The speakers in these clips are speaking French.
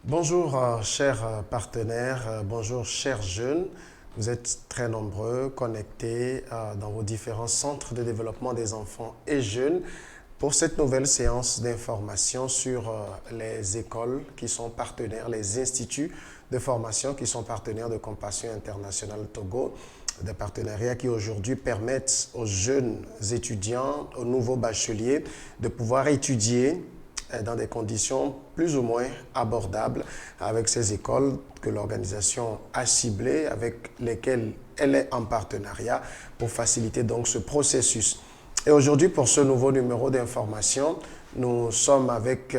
Bonjour, chers partenaires, bonjour, chers jeunes. Vous êtes très nombreux, connectés dans vos différents centres de développement des enfants et jeunes pour cette nouvelle séance d'information sur les écoles qui sont partenaires, les instituts de formation qui sont partenaires de Compassion Internationale Togo, des partenariats qui aujourd'hui permettent aux jeunes étudiants, aux nouveaux bacheliers de pouvoir étudier dans des conditions plus ou moins abordables avec ces écoles que l'organisation a ciblées, avec lesquelles elle est en partenariat pour faciliter donc ce processus. Et aujourd'hui, pour ce nouveau numéro d'information, nous sommes avec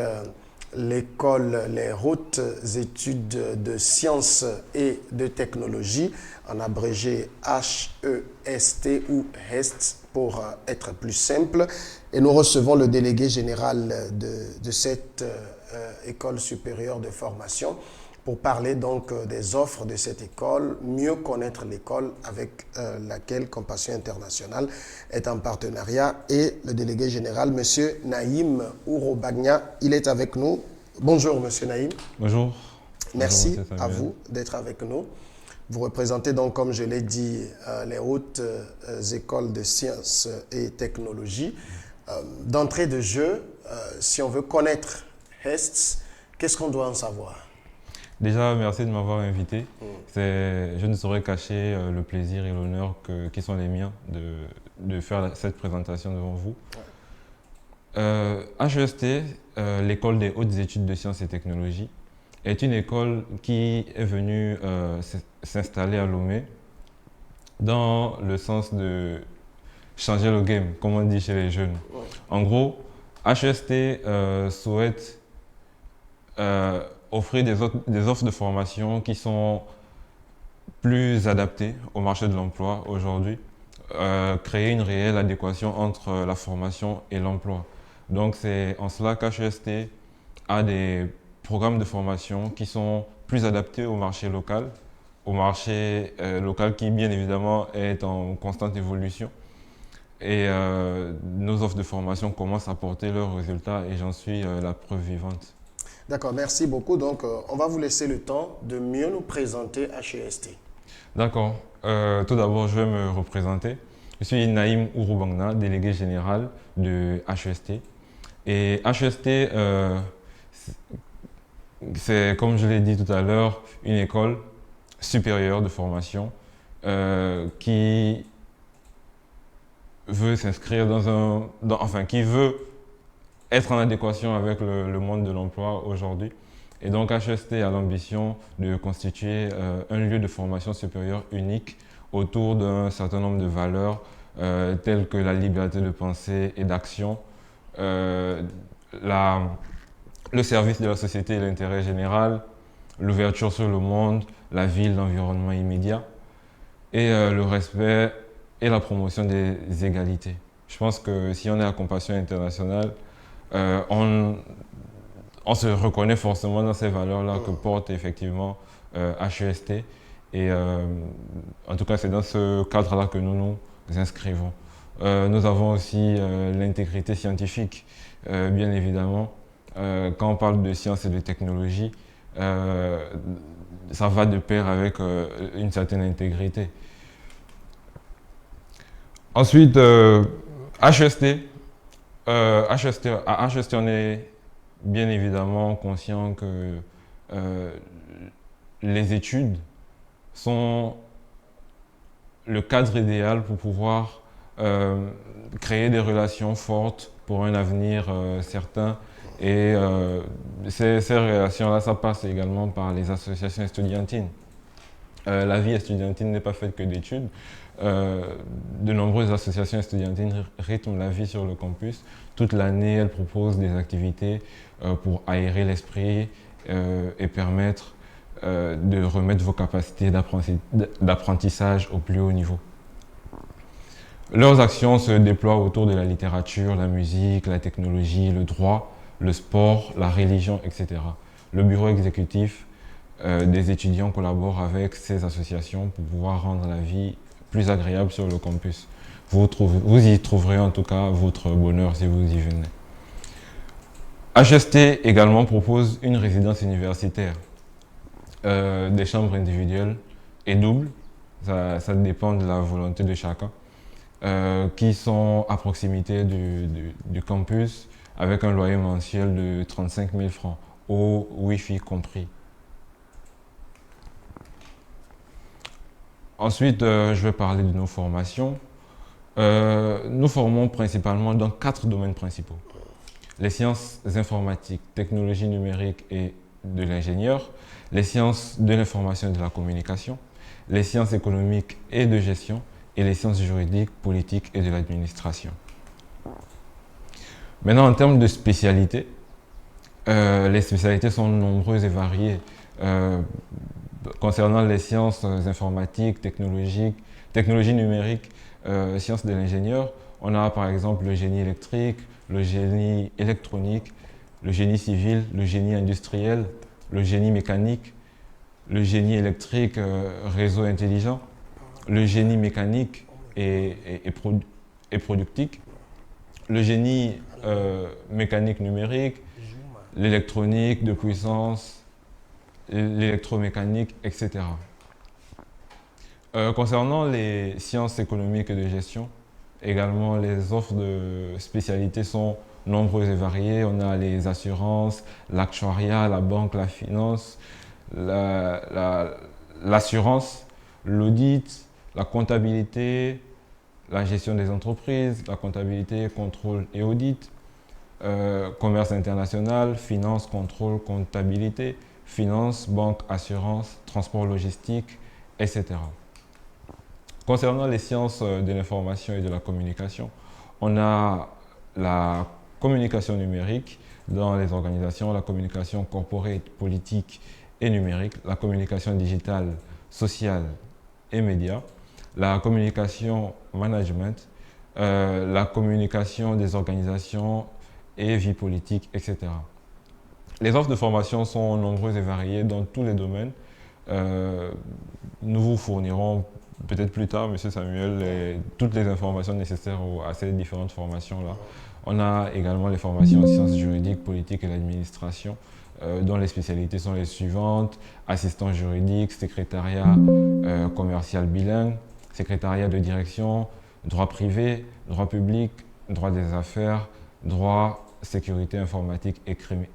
l'école Les Hautes Études de Sciences et de Technologie, en abrégé HEST ou HEST pour être plus simple. Et nous recevons le délégué général de cette école supérieure de formation pour parler donc des offres de cette école, mieux connaître l'école avec laquelle Compassion Internationale est en partenariat. Et le délégué général, M. Naïm Ourobagna, il est avec nous. Bonjour, M. Naïm. Bonjour. Merci Bonjour, à vous d'être avec nous. Vous représentez donc, comme je l'ai dit, les hautes écoles de sciences et technologies. D'entrée de jeu, si on veut connaître HEST, qu'est-ce qu'on doit en savoir? Déjà, merci de m'avoir invité. Je ne saurais cacher le plaisir et l'honneur qui sont les miens de faire cette présentation devant vous. HEST, l'école des hautes études de sciences et technologies, est une école qui est venue s'installer à Lomé dans le sens de changer le game, comme on dit chez les jeunes. Ouais. En gros, HEST souhaite offrir des offres de formation qui sont plus adaptées au marché de l'emploi aujourd'hui, créer une réelle adéquation entre la formation et l'emploi. Donc c'est en cela qu'HEST a des programmes de formation qui sont plus adaptés au marché local qui bien évidemment est en constante évolution. Et nos offres de formation commencent à porter leurs résultats et j'en suis la preuve vivante. D'accord, merci beaucoup. Donc, on va vous laisser le temps de mieux nous présenter HEST. D'accord. Tout d'abord, je vais me représenter. Je suis Naïm Ourobagna, délégué général de HEST. Et HEST, c'est, comme je l'ai dit tout à l'heure, une école supérieure de formation qui veut s'inscrire qui veut être en adéquation avec le monde de l'emploi aujourd'hui. Et donc HEST a l'ambition de constituer un lieu de formation supérieure unique autour d'un certain nombre de valeurs telles que la liberté de pensée et d'action, le service de la société et l'intérêt général, l'ouverture sur le monde, la ville, l'environnement immédiat et le respect et la promotion des égalités. Je pense que si on est à Compassion Internationale, on se reconnaît forcément dans ces valeurs-là que porte effectivement HEST. Et en tout cas, c'est dans ce cadre-là que nous nous inscrivons. Nous avons aussi l'intégrité scientifique, bien évidemment. Quand on parle de sciences et de technologie, ça va de pair avec une certaine intégrité. Ensuite, HEST. À HEST, on est bien évidemment conscient que les études sont le cadre idéal pour pouvoir créer des relations fortes pour un avenir certain. Et ces relations-là, ça passe également par les associations estudiantines. La vie estudiantine n'est pas faite que d'études. De nombreuses associations estudiantines rythment la vie sur le campus. Toute l'année, elles proposent des activités pour aérer l'esprit et permettre de remettre vos capacités d'apprentissage au plus haut niveau. Leurs actions se déploient autour de la littérature, la musique, la technologie, le droit, le sport, la religion, etc. Le bureau exécutif des étudiants collabore avec ces associations pour pouvoir rendre la vie plus agréable sur le campus. Vous y trouverez en tout cas votre bonheur si vous y venez. HST également propose une résidence universitaire, des chambres individuelles et doubles, ça dépend de la volonté de chacun, qui sont à proximité du campus avec un loyer mensuel de 35 000 francs, au Wi-Fi compris. Ensuite, je vais parler de nos formations. Nous formons principalement dans 4 domaines principaux. Les sciences informatiques, technologies numériques et de l'ingénieur, les sciences de l'information et de la communication, les sciences économiques et de gestion, et les sciences juridiques, politiques et de l'administration. Maintenant, en termes de spécialités, les spécialités sont nombreuses et variées. Concernant les sciences informatiques, technologies numériques, sciences de l'ingénieur, on a par exemple le génie électrique, le génie électronique, le génie civil, le génie industriel, le génie mécanique, le génie électrique, réseau intelligent, le génie mécanique et productique, le génie mécanique numérique, l'électronique de puissance, l'électromécanique, etc. Concernant les sciences économiques et de gestion, également les offres de spécialités sont nombreuses et variées. On a les assurances, l'actuariat, la banque, la finance, l'assurance, l'audit, la comptabilité, la gestion des entreprises, la comptabilité, contrôle et audit, commerce international, finance, contrôle, comptabilité, finance, banque, assurance, transport logistique, etc. Concernant les sciences de l'information et de la communication, on a la communication numérique dans les organisations, la communication corporate, politique et numérique, la communication digitale, sociale et médias, la communication management, la communication des organisations et vie politique, etc. Les offres de formation sont nombreuses et variées dans tous les domaines. Nous vous fournirons peut-être plus tard, Monsieur Samuel, toutes les informations nécessaires à ces différentes formations-là. On a également les formations en sciences juridiques, politiques et l'administration, dont les spécialités sont les suivantes: assistant juridique, secrétariat commercial bilingue, secrétariat de direction, droit privé, droit public, droit des affaires, droit, sécurité informatique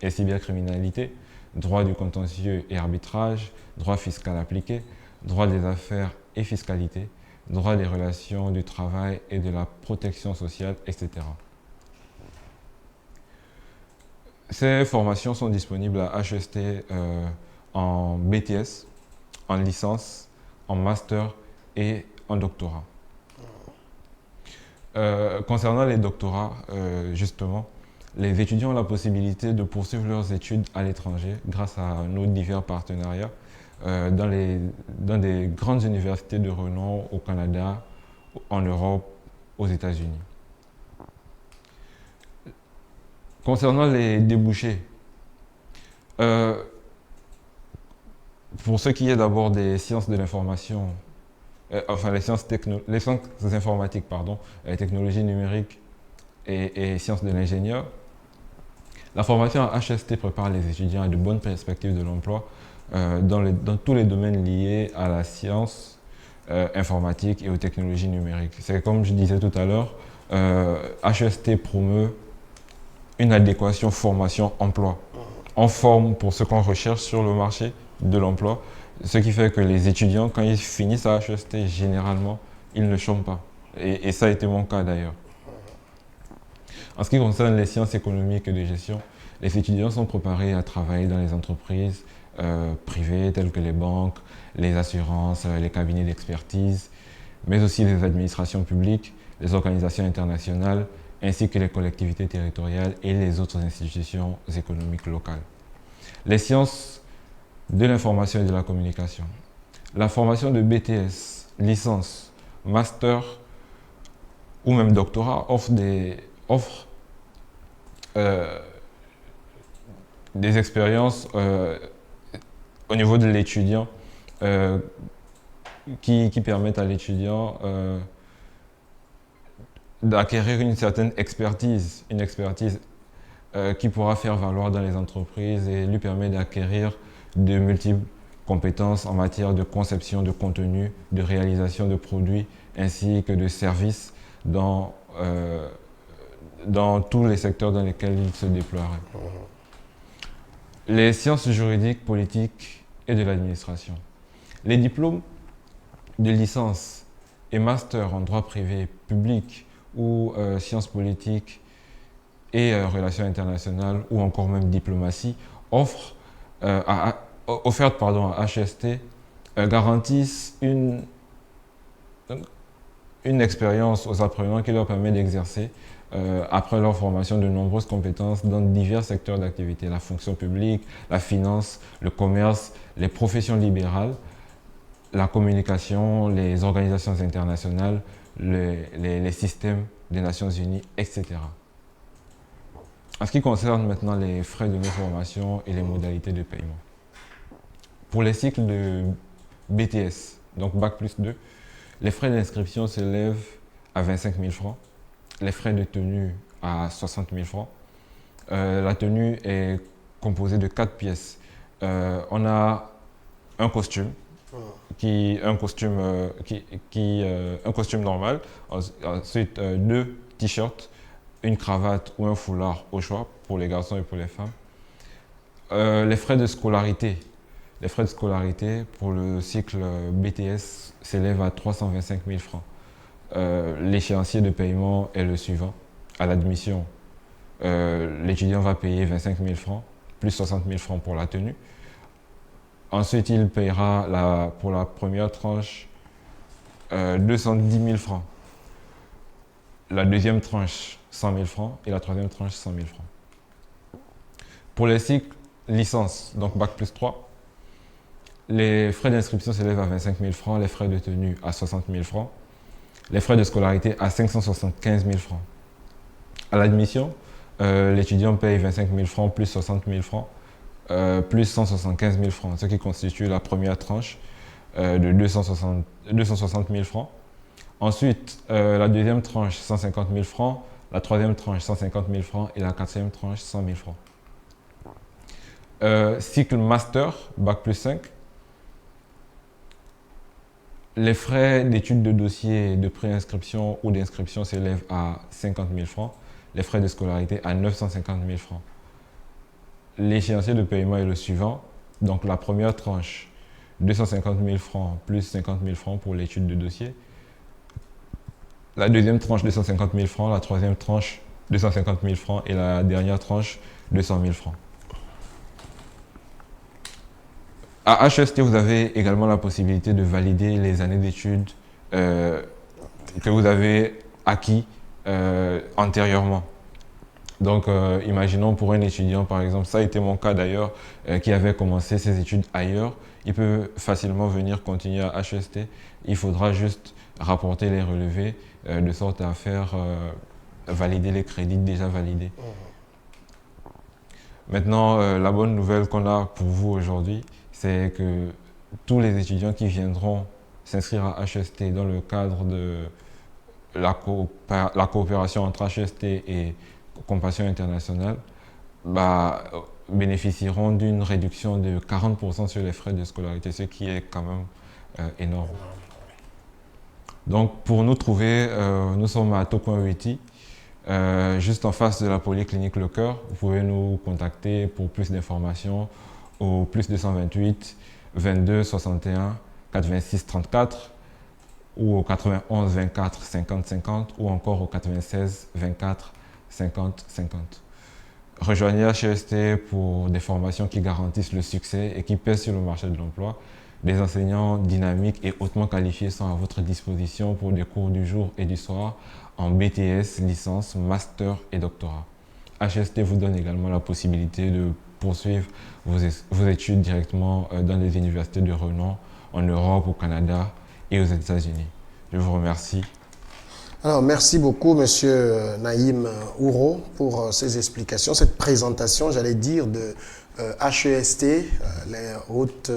et cybercriminalité, droit du contentieux et arbitrage, droit fiscal appliqué, droit des affaires et fiscalité, droit des relations du travail et de la protection sociale, etc. Ces formations sont disponibles à HEST en BTS, en licence, en master et en doctorat. Concernant les doctorats, justement, les étudiants ont la possibilité de poursuivre leurs études à l'étranger grâce à nos divers partenariats dans des grandes universités de renom au Canada, en Europe, aux États-Unis. Concernant les débouchés, pour ce qui est d'abord des sciences de l'information, enfin les sciences informatiques, pardon, technologies numériques et sciences de l'ingénieur, la formation à HST prépare les étudiants à de bonnes perspectives de l'emploi dans tous les domaines liés à la science informatique et aux technologies numériques. C'est comme je disais tout à l'heure, HST promeut une adéquation formation-emploi. On forme pour ce qu'on recherche sur le marché de l'emploi, ce qui fait que les étudiants, quand ils finissent à HST, généralement, ils ne chôment pas. Et ça a été mon cas d'ailleurs. En ce qui concerne les sciences économiques et de gestion, les étudiants sont préparés à travailler dans les entreprises privées telles que les banques, les assurances, les cabinets d'expertise, mais aussi les administrations publiques, les organisations internationales, ainsi que les collectivités territoriales et les autres institutions économiques locales. Les sciences de l'information et de la communication. La formation de BTS, licence, master ou même doctorat offre des expériences au niveau de l'étudiant qui permettent à l'étudiant d'acquérir une certaine expertise, qui pourra faire valoir dans les entreprises et lui permet d'acquérir de multiples compétences en matière de conception de contenu, de réalisation de produits ainsi que de services dans tous les secteurs dans lesquels il se déploierait. Les sciences juridiques, politiques et de l'administration. Les diplômes de licence et master en droit privé, public ou sciences politiques et relations internationales ou encore même diplomatie offertes à HEST garantissent une expérience aux apprenants qui leur permet d'exercer après leur formation de nombreuses compétences dans divers secteurs d'activité, la fonction publique, la finance, le commerce, les professions libérales, la communication, les organisations internationales, les systèmes des Nations Unies, etc. En ce qui concerne maintenant les frais de nos formations et les modalités de paiement. Pour les cycles de BTS, donc Bac plus 2, les frais d'inscription s'élèvent à 25 000 francs, les frais de tenue à 60 000 francs. La tenue est composée de 4 pièces. On a un costume, un costume normal, ensuite 2 t-shirts, une cravate ou un foulard au choix pour les garçons et pour les femmes. Les frais de scolarité. Les frais de scolarité pour le cycle BTS s'élèvent à 325 000 francs. L'échéancier de paiement est le suivant. À l'admission, l'étudiant va payer 25 000 francs, plus 60 000 francs pour la tenue. Ensuite, il paiera pour la première tranche 210 000 francs. La deuxième tranche, 100 000 francs. Et la troisième tranche, 100 000 francs. Pour les cycles licence, donc Bac plus 3, les frais d'inscription s'élèvent à 25 000 francs, les frais de tenue à 60 000 francs, les frais de scolarité à 575 000 francs. À l'admission, l'étudiant paye 25 000 francs plus 60 000 francs, plus 175 000 francs, ce qui constitue la première tranche de 260 000 francs. Ensuite, la deuxième tranche, 150 000 francs, la troisième tranche, 150 000 francs et la quatrième tranche, 100 000 francs. Cycle master, Bac plus 5. Les frais d'études de dossier de préinscription ou d'inscription s'élèvent à 50 000 francs, les frais de scolarité à 950 000 francs. L'échéancier de paiement est le suivant. Donc la première tranche, 250 000 francs plus 50 000 francs pour l'étude de dossier. La deuxième tranche, 250 000 francs. La troisième tranche, 250 000 francs. Et la dernière tranche, 200 000 francs. À HEST, vous avez également la possibilité de valider les années d'études que vous avez acquis antérieurement. Donc, imaginons pour un étudiant, par exemple, ça a été mon cas d'ailleurs, qui avait commencé ses études ailleurs, il peut facilement venir continuer à HEST. Il faudra juste rapporter les relevés de sorte à faire valider les crédits déjà validés. Maintenant, la bonne nouvelle qu'on a pour vous aujourd'hui, c'est que tous les étudiants qui viendront s'inscrire à HEST dans le cadre de la coopération entre HEST et Compassion Internationale bénéficieront d'une réduction de 40% sur les frais de scolarité, ce qui est quand même énorme. Donc pour nous trouver, nous sommes à Tokouin-Weti, juste en face de la polyclinique Le Cœur. Vous pouvez nous contacter pour plus d'informations au plus 228 22 61 86 34 ou au 91 24 50 50 ou encore au 96 24 50 50. Rejoignez HEST pour des formations qui garantissent le succès et qui pèsent sur le marché de l'emploi. Des enseignants dynamiques et hautement qualifiés sont à votre disposition pour des cours du jour et du soir en BTS, licence, master et doctorat. HEST vous donne également la possibilité de poursuivre vos études directement dans des universités de renom en Europe, au Canada et aux États-Unis. Je vous remercie. Alors, merci beaucoup, Monsieur Naïm Ouro, pour ces explications, cette présentation, j'allais dire, de HEST, les hautes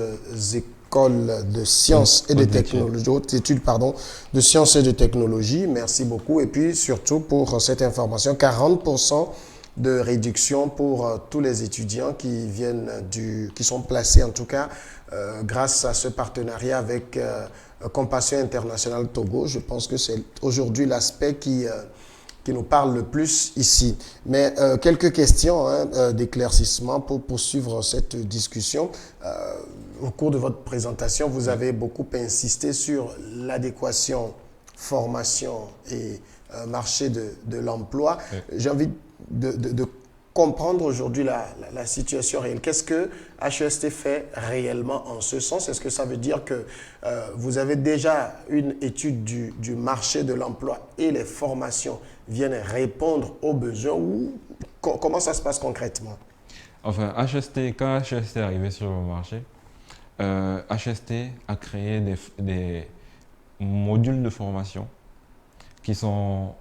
écoles de sciences et de technologie, hautes études, pardon, de sciences et de technologie. Merci beaucoup. Et puis, surtout, pour cette information, 40% de réduction pour tous les étudiants qui qui sont placés en tout cas grâce à ce partenariat avec Compassion Internationale Togo. Je pense que c'est aujourd'hui l'aspect qui nous parle le plus ici. Mais quelques questions d'éclaircissement pour poursuivre cette discussion. Au cours de votre présentation, vous avez beaucoup insisté sur l'adéquation, formation et marché de l'emploi. Oui. J'ai envie de comprendre aujourd'hui la situation réelle. Qu'est-ce que HEST fait réellement en ce sens? Est-ce que ça veut dire que vous avez déjà une étude du marché de l'emploi et les formations viennent répondre aux besoins ou comment ça se passe concrètement? Enfin, quand HEST est arrivé sur le marché, HEST a créé des modules de formation qui sont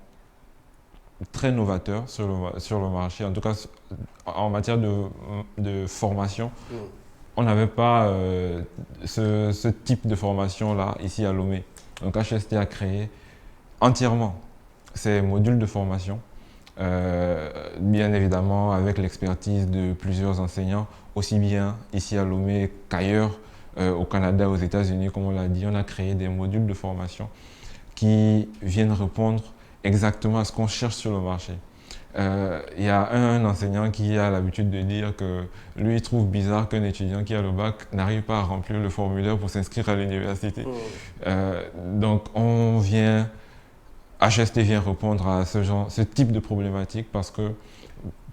très novateurs sur le marché, en tout cas en matière de formation. On n'avait pas ce type de formation-là ici à Lomé. Donc HEST a créé entièrement ces modules de formation, bien évidemment avec l'expertise de plusieurs enseignants, aussi bien ici à Lomé qu'ailleurs, au Canada, aux États-Unis, comme on l'a dit. On a créé des modules de formation qui viennent répondre exactement à ce qu'on cherche sur le marché. Il y a un enseignant qui a l'habitude de dire que lui, il trouve bizarre qu'un étudiant qui a le bac n'arrive pas à remplir le formulaire pour s'inscrire à l'université. Donc, HEST vient répondre à ce type de problématique parce que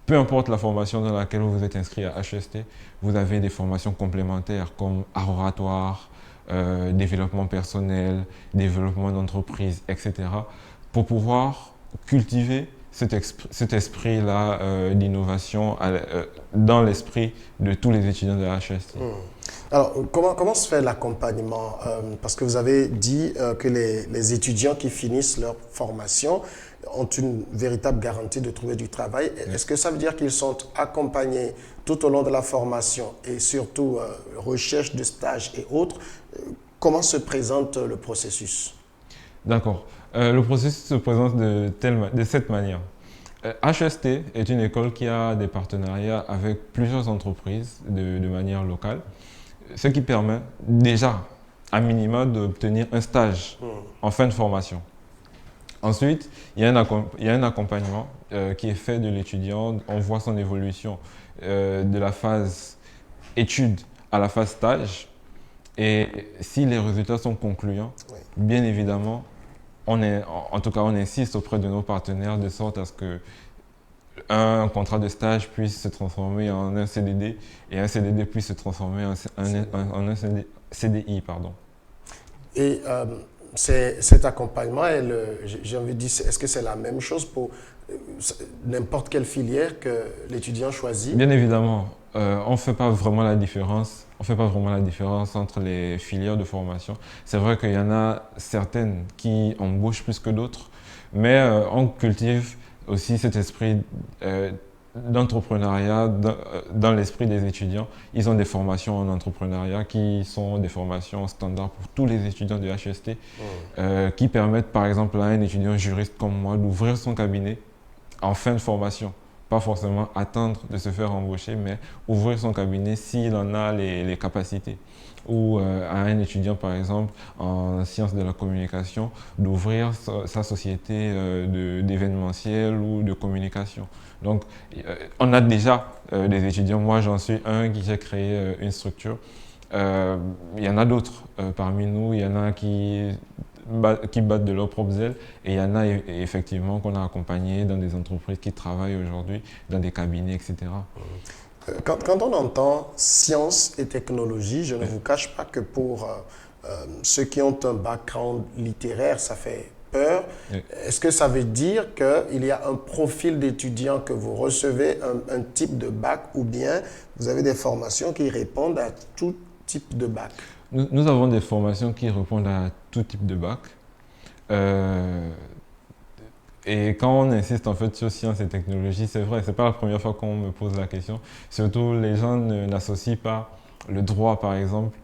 peu importe la formation dans laquelle vous êtes inscrit à HEST, vous avez des formations complémentaires comme art oratoire, développement personnel, développement d'entreprise, etc. pour pouvoir cultiver cet esprit-là d'innovation dans l'esprit de tous les étudiants de HEST. Alors, comment se fait l'accompagnement? Parce que vous avez dit que les étudiants qui finissent leur formation ont une véritable garantie de trouver du travail. Oui. Est-ce que ça veut dire qu'ils sont accompagnés tout au long de la formation et surtout recherche de stages et autres? Comment se présente le processus? D'accord. Le processus se présente de cette manière. HEST est une école qui a des partenariats avec plusieurs entreprises de manière locale, ce qui permet déjà, à minima, d'obtenir un stage en fin de formation. Ensuite, il y a un accompagnement qui est fait de l'étudiant. On voit son évolution de la phase études à la phase stage. Et si les résultats sont concluants, oui, bien évidemment, on insiste auprès de nos partenaires de sorte à ce que un contrat de stage puisse se transformer en un CDD et un CDD puisse se transformer en un CDI. Et cet accompagnement, j'ai envie de dire, est-ce que c'est la même chose pour n'importe quelle filière que l'étudiant choisit? Bien évidemment, on ne fait pas vraiment la différence. Entre les filières de formation. C'est vrai qu'il y en a certaines qui embauchent plus que d'autres, mais on cultive aussi cet esprit d'entrepreneuriat dans l'esprit des étudiants. Ils ont des formations en entrepreneuriat qui sont des formations standards pour tous les étudiants de HEST, qui permettent par exemple à un étudiant juriste comme moi d'ouvrir son cabinet en fin de formation. Pas forcément attendre de se faire embaucher, mais ouvrir son cabinet s'il en a les capacités. Ou à un étudiant, par exemple, en sciences de la communication, d'ouvrir sa société d'événementiel ou de communication. Donc, on a déjà des étudiants. Moi, j'en suis un qui j'ai créé une structure. Il y en a d'autres parmi nous. Il y en a qui battent de leurs propres ailes et il y en a effectivement qu'on a accompagnés dans des entreprises qui travaillent aujourd'hui, dans des cabinets, etc. Quand on entend sciences et technologies, je ne vous cache pas que pour ceux qui ont un background littéraire, ça fait peur. Est-ce que ça veut dire qu'il y a un profil d'étudiant que vous recevez, un type de bac, ou bien vous avez des formations qui répondent à tout type de bac? Nous avons des formations qui répondent à tout type de bac. Et quand on insiste en fait sur sciences et technologies, c'est vrai, c'est pas la première fois qu'on me pose la question. Surtout, les gens n'associent pas le droit, par exemple,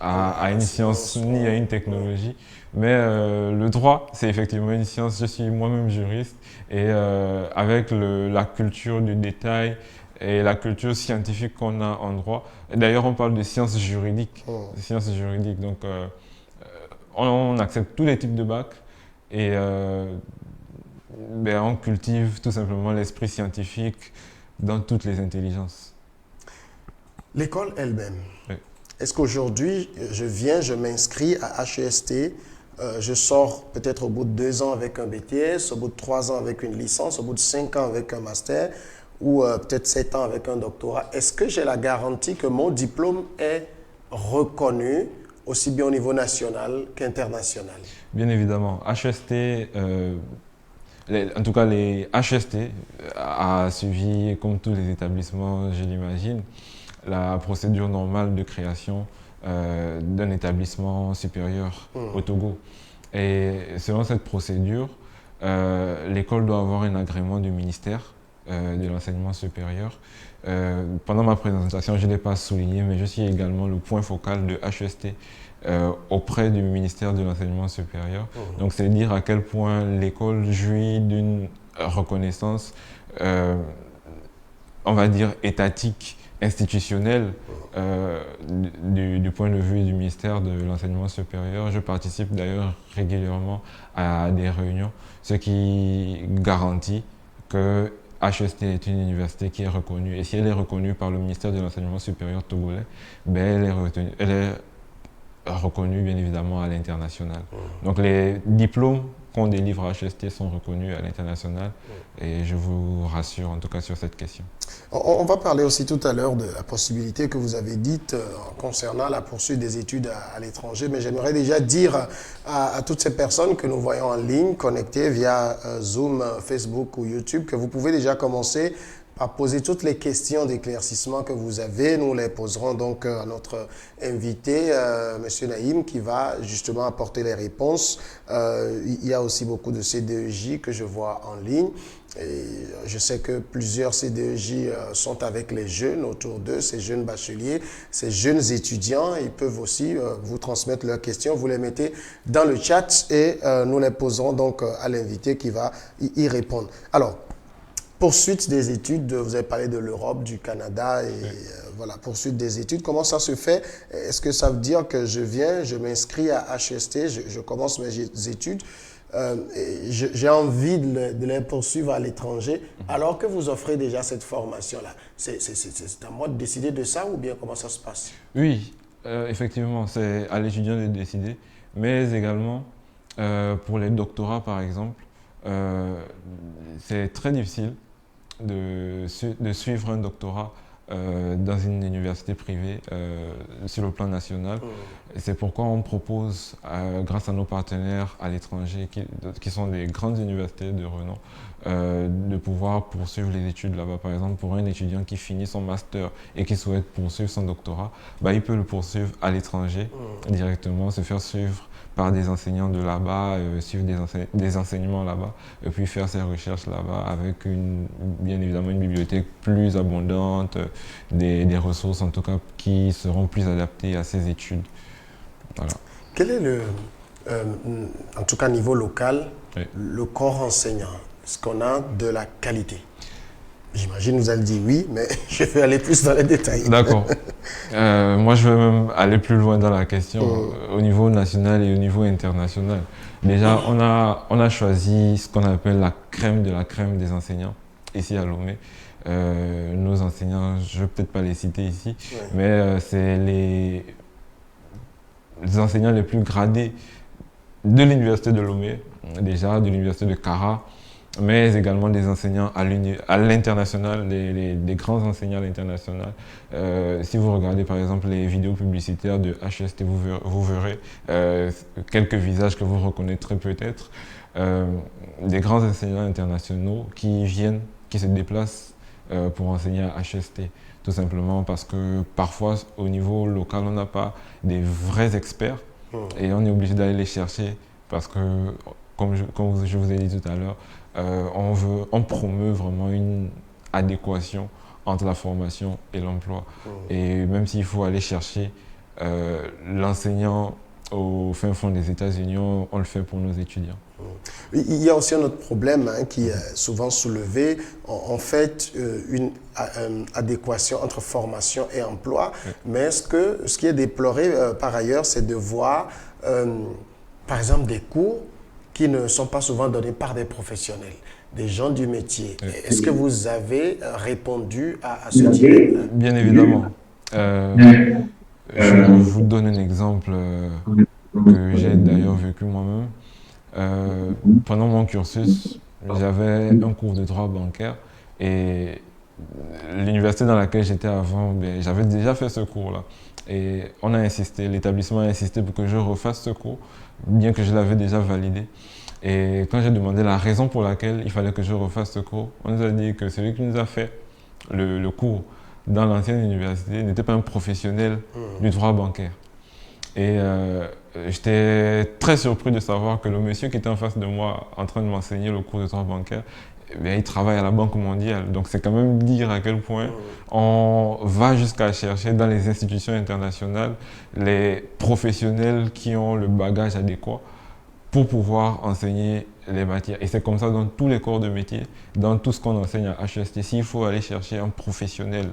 à une science ni à une technologie. Mais le droit, c'est effectivement une science. Je suis moi-même juriste et avec la culture du détail et la culture scientifique qu'on a en droit. D'ailleurs, on parle de sciences juridiques. Sciences juridiques. Donc, on accepte tous les types de bacs et on cultive tout simplement l'esprit scientifique dans toutes les intelligences. L'école elle-même. Oui. Est-ce qu'aujourd'hui, je m'inscris à HEST, je sors peut-être au bout de 2 ans avec un BTS, au bout de 3 ans avec une licence, au bout de 5 ans avec un master, ou peut-être 7 ans avec un doctorat. Est-ce que j'ai la garantie que mon diplôme est reconnu aussi bien au niveau national qu'international? Bien évidemment, HEST, en tout cas les HEST a suivi, comme tous les établissements, je l'imagine, la procédure normale de création d'un établissement supérieur au Togo. Et selon cette procédure, l'école doit avoir un agrément du ministère de l'enseignement supérieur. Pendant ma présentation, je ne l'ai pas souligné, mais je suis également le point focal de HEST auprès du ministère de l'enseignement supérieur. Donc c'est dire à quel point l'école jouit d'une reconnaissance, on va dire, étatique, institutionnelle, du point de vue du ministère de l'enseignement supérieur. Je participe d'ailleurs régulièrement à des réunions, ce qui garantit que HEST est une université qui est reconnue. Et si elle est reconnue par le ministère de l'enseignement supérieur togolais, elle est reconnue bien évidemment à l'international. Donc les diplômes qu'on délivre à HEST sont reconnus à l'international et je vous rassure en tout cas sur cette question. On va parler aussi tout à l'heure de la possibilité que vous avez dite concernant la poursuite des études à l'étranger, mais j'aimerais déjà dire à toutes ces personnes que nous voyons en ligne, connectées via Zoom, Facebook ou YouTube, que vous pouvez déjà commencer à poser toutes les questions d'éclaircissement que vous avez. Nous les poserons donc à notre invité, M. Naïm, qui va justement apporter les réponses. Il y a aussi beaucoup de CDEJ que je vois en ligne. Et je sais que plusieurs CDEJ sont avec les jeunes autour d'eux, ces jeunes bacheliers, ces jeunes étudiants. Ils peuvent aussi vous transmettre leurs questions. Vous les mettez dans le chat et nous les poserons donc à l'invité qui va y répondre. Alors, poursuite des études, vous avez parlé de l'Europe, du Canada et voilà, poursuite des études. Comment ça se fait? Est-ce que ça veut dire que je m'inscris à HEST, je commence mes études, j'ai envie de les poursuivre à l'étranger, alors que vous offrez déjà cette formation-là? C'est à moi de décider de ça ou bien comment ça se passe? Oui, effectivement, c'est à l'étudiant de décider, mais également pour les doctorats par exemple, c'est très difficile de suivre un doctorat dans une université privée sur le plan national. Et c'est pourquoi on propose, grâce à nos partenaires à l'étranger, qui sont des grandes universités de renom, de pouvoir poursuivre les études là-bas. Par exemple, pour un étudiant qui finit son master et qui souhaite poursuivre son doctorat, il peut le poursuivre à l'étranger directement, se faire suivre par des enseignants de là-bas, suivre des enseignements là-bas, et puis faire ses recherches là-bas avec bien évidemment une bibliothèque plus abondante, des ressources en tout cas qui seront plus adaptées à ses études. Voilà. Quel est en tout cas niveau local, le corps enseignant? Est-ce qu'on a de la qualité? J'imagine que vous allez dire oui, mais je vais aller plus dans les détails. D'accord. Moi, je vais même aller plus loin dans la question, au niveau national et au niveau international. Déjà, on a choisi ce qu'on appelle la crème de la crème des enseignants, ici à Lomé. Nos enseignants, je ne vais peut-être pas les citer ici, mais c'est les enseignants les plus gradés de l'université de Lomé, déjà de l'université de Kara, mais également des enseignants à l'international, des grands enseignants à l'international. Si vous regardez par exemple les vidéos publicitaires de HEST, vous verrez quelques visages que vous reconnaîtrez peut-être, des grands enseignants internationaux qui se déplacent pour enseigner à HEST, tout simplement parce que parfois au niveau local on n'a pas des vrais experts et on est obligé d'aller les chercher parce que, comme je vous ai dit tout à l'heure, on promeut vraiment une adéquation entre la formation et l'emploi. Et même s'il faut aller chercher l'enseignant au fin fond des États-Unis, on le fait pour nos étudiants. Il y a aussi un autre problème qui est souvent soulevé, en fait, une adéquation entre formation et emploi. Oui. Mais ce qui est déploré par ailleurs, c'est de voir, par exemple, des cours qui ne sont pas souvent donnés par des professionnels, des gens du métier. Oui. Est-ce que vous avez répondu à ce dilemme-là? Bien évidemment. Je vous donne un exemple que j'ai d'ailleurs vécu moi-même. Pendant mon cursus, j'avais un cours de droit bancaire et l'université dans laquelle j'étais avant, j'avais déjà fait ce cours-là. Et on a insisté, l'établissement a insisté pour que je refasse ce cours, bien que je l'avais déjà validé. Et quand j'ai demandé la raison pour laquelle il fallait que je refasse ce cours, on nous a dit que celui qui nous a fait le cours dans l'ancienne université n'était pas un professionnel du droit bancaire. Et j'étais très surpris de savoir que le monsieur qui était en face de moi en train de m'enseigner le cours de droit bancaire, il travaille à la Banque mondiale. Donc c'est quand même dire à quel point on va jusqu'à chercher dans les institutions internationales les professionnels qui ont le bagage adéquat pour pouvoir enseigner les matières. Et c'est comme ça dans tous les corps de métier, dans tout ce qu'on enseigne à HEST. S'il faut aller chercher un professionnel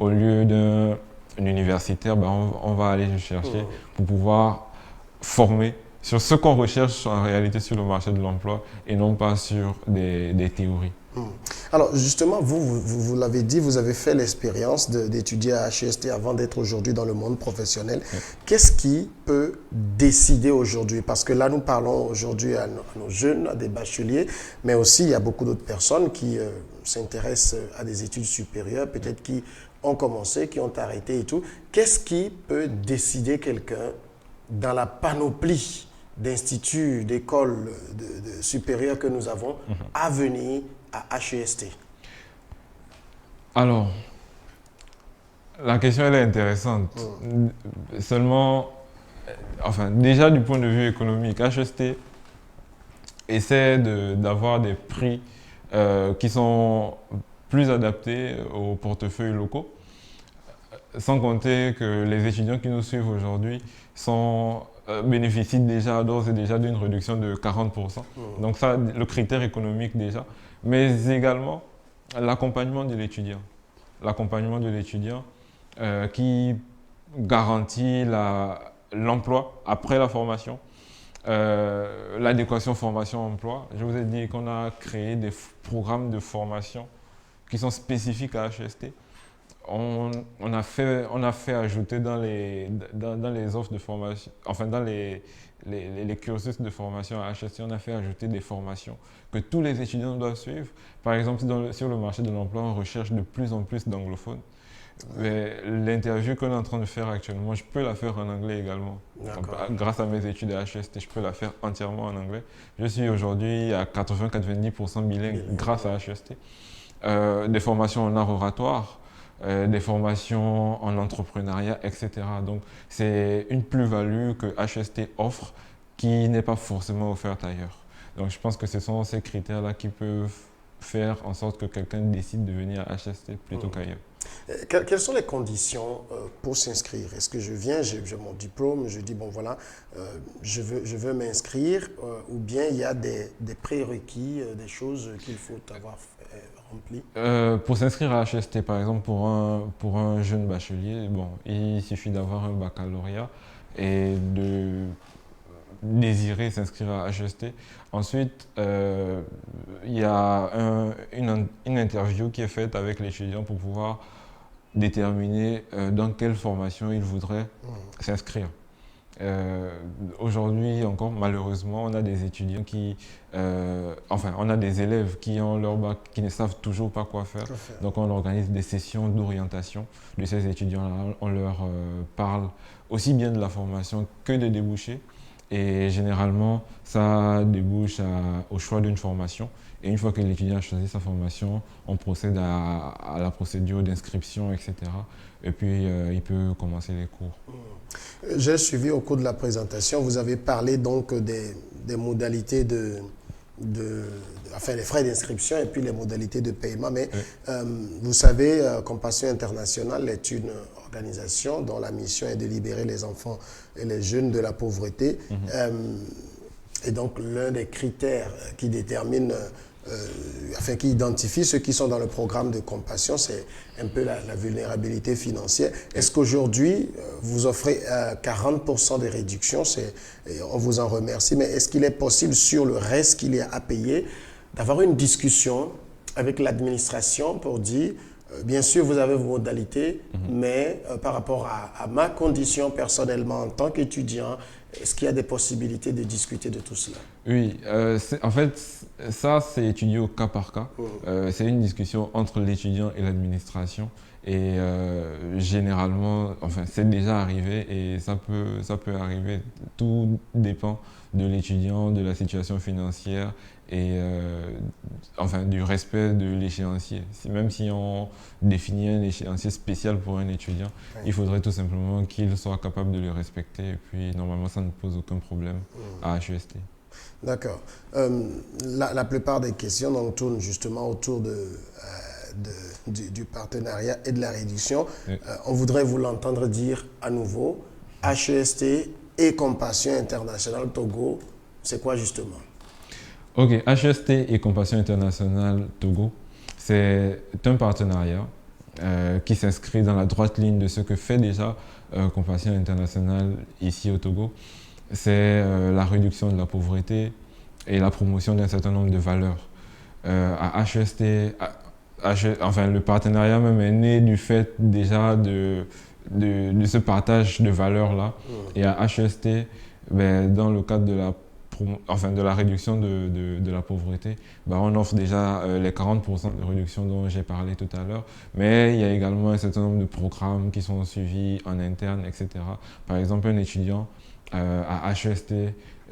au lieu d'un universitaire, on va aller le chercher pour pouvoir former sur ce qu'on recherche en réalité sur le marché de l'emploi et non pas sur des théories. Alors justement, vous l'avez dit, vous avez fait l'expérience d'étudier à HEST avant d'être aujourd'hui dans le monde professionnel. Oui. Qu'est-ce qui peut décider aujourd'hui? Parce que là, nous parlons aujourd'hui à nos jeunes, à des bacheliers, mais aussi il y a beaucoup d'autres personnes qui s'intéressent à des études supérieures, peut-être qui ont commencé, qui ont arrêté et tout. Qu'est-ce qui peut décider quelqu'un dans la panoplie d'instituts, d'écoles supérieures que nous avons à venir à HEST? Alors, la question elle est intéressante. Seulement, enfin, déjà du point de vue économique, HEST essaie d'avoir des prix qui sont plus adaptés aux portefeuilles locaux. Sans compter que les étudiants qui nous suivent aujourd'hui bénéficient déjà d'ores et déjà d'une réduction de 40%. Donc ça, le critère économique déjà. Mais également l'accompagnement de l'étudiant. L'accompagnement de l'étudiant qui garantit l'emploi après la formation, l'adéquation formation-emploi. Je vous ai dit qu'on a créé des programmes de formation qui sont spécifiques à HEST. On a fait ajouter dans les offres de formation, enfin dans les cursus de formation à HEST, on a fait ajouter des formations que tous les étudiants doivent suivre. Par exemple, sur le marché de l'emploi, on recherche de plus en plus d'anglophones. L'interview qu'on est en train de faire actuellement, je peux la faire en anglais également. Grâce à mes études à HEST, je peux la faire entièrement en anglais. Je suis aujourd'hui à 80-90% bilingue grâce à HEST. Des formations en art oratoire, des formations en entrepreneuriat, etc. Donc, c'est une plus-value que HEST offre qui n'est pas forcément offerte ailleurs. Donc, je pense que ce sont ces critères-là qui peuvent faire en sorte que quelqu'un décide de venir à HEST plutôt qu'ailleurs. Quelles sont les conditions pour s'inscrire? Est-ce que je viens, j'ai mon diplôme, je dis, bon voilà, je veux m'inscrire, ou bien il y a des prérequis, des choses qu'il faut avoir remplies? Pour s'inscrire à HEST, par exemple, pour un jeune bachelier, il suffit d'avoir un baccalauréat et de désirer s'inscrire à HEST. Ensuite, il y a une interview qui est faite avec l'étudiant pour pouvoir déterminer dans quelle formation il voudrait s'inscrire. Aujourd'hui encore, malheureusement, on a des étudiants on a des élèves qui ont leur bac, qui ne savent toujours pas quoi faire. Donc on organise des sessions d'orientation de ces étudiants-là. On leur parle aussi bien de la formation que des débouchés. Et généralement, ça débouche au choix d'une formation. Et une fois que l'étudiant a choisi sa formation, on procède à la procédure d'inscription, etc. Et puis, il peut commencer les cours. J'ai suivi au cours de la présentation, vous avez parlé donc des modalités les frais d'inscription et puis les modalités de paiement. Mais vous savez, Compassion Internationale est une organisation dont la mission est de libérer les enfants et les jeunes de la pauvreté. Et donc, l'un des critères qui détermine, qui identifie ceux qui sont dans le programme de compassion, c'est un peu la vulnérabilité financière. Est-ce qu'aujourd'hui, vous offrez 40% de réduction, on vous en remercie, mais est-ce qu'il est possible sur le reste qu'il y a à payer d'avoir une discussion avec l'administration pour dire, bien sûr, vous avez vos modalités, mais par rapport à ma condition personnellement en tant qu'étudiant, est-ce qu'il y a des possibilités de discuter de tout cela? Oui, en fait, ça, c'est étudié au cas par cas. C'est une discussion entre l'étudiant et l'administration. Et généralement, enfin, c'est déjà arrivé et ça peut arriver. Tout dépend de l'étudiant, de la situation financière et du respect de l'échéancier. Même si on définit un échéancier spécial pour un étudiant, il faudrait tout simplement qu'il soit capable de le respecter. Et puis, normalement, ça ne pose aucun problème à HEST. D'accord. La plupart des questions donc, tournent justement autour du partenariat et de la réduction. Oui. On voudrait vous l'entendre dire à nouveau, HEST et Compassion Internationale Togo, c'est quoi justement? Ok, HEST et Compassion Internationale Togo, c'est un partenariat qui s'inscrit dans la droite ligne de ce que fait déjà Compassion Internationale ici au Togo. C'est la réduction de la pauvreté et la promotion d'un certain nombre de valeurs. À HEST, le partenariat même est né du fait déjà de ce partage de valeurs-là. Et à HEST, dans le cadre de la réduction de la pauvreté, on offre déjà les 40% de réduction dont j'ai parlé tout à l'heure, mais il y a également un certain nombre de programmes qui sont suivis en interne, etc. Par exemple, un étudiant à HEST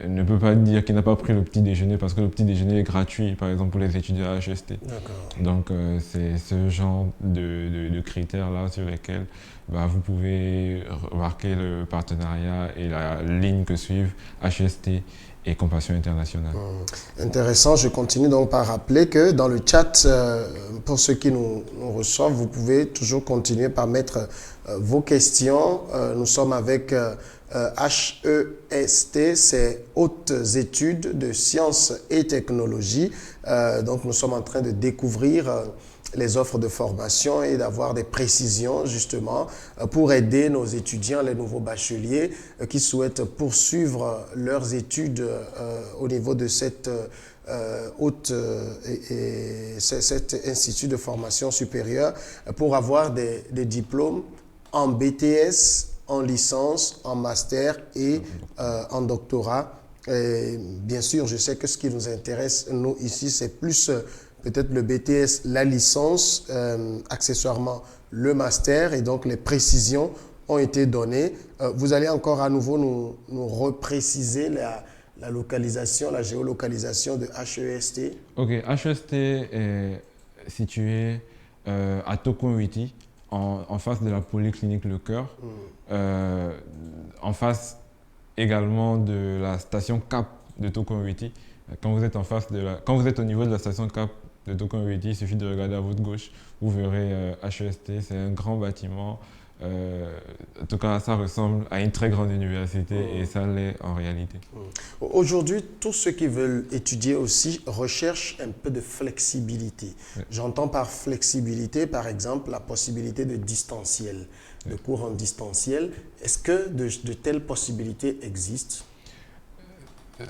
ne peut pas dire qu'il n'a pas pris le petit déjeuner parce que le petit déjeuner est gratuit, par exemple, pour les étudiants à HEST. Donc, c'est ce genre de critères-là sur lesquels vous pouvez remarquer le partenariat et la ligne que suivent HEST et Compassion Internationale. Intéressant. Je continue donc par rappeler que dans le chat, pour ceux qui nous reçoivent, vous pouvez toujours continuer par mettre vos questions. Nous sommes avec HEST, c'est Hautes Études de Sciences et Technologies. Donc nous sommes en train de découvrir les offres de formation et d'avoir des précisions justement pour aider nos étudiants, les nouveaux bacheliers qui souhaitent poursuivre leurs études au niveau de cet institut de formation supérieure pour avoir des diplômes en BTS, en licence, en master et en doctorat. Et bien sûr, je sais que ce qui nous intéresse, nous, ici, c'est plus peut-être le BTS, la licence, accessoirement le master, et donc les précisions ont été données. Vous allez encore à nouveau nous repréciser la localisation, la géolocalisation de HEST. Ok, HEST est situé à Tokonwiti, en face de la polyclinique Le Cœur, en face également de la station CAP de Tokonwiti. Quand vous êtes au niveau de la station CAP de Tokonwiti, il suffit de regarder à votre gauche, vous verrez HEST, c'est un grand bâtiment. En tout cas, ça ressemble à une très grande université et ça l'est en réalité. Aujourd'hui, tous ceux qui veulent étudier aussi recherchent un peu de flexibilité. Oui. J'entends par flexibilité, par exemple, la possibilité de distanciel, de cours en distanciel. Est-ce que de telles possibilités existent?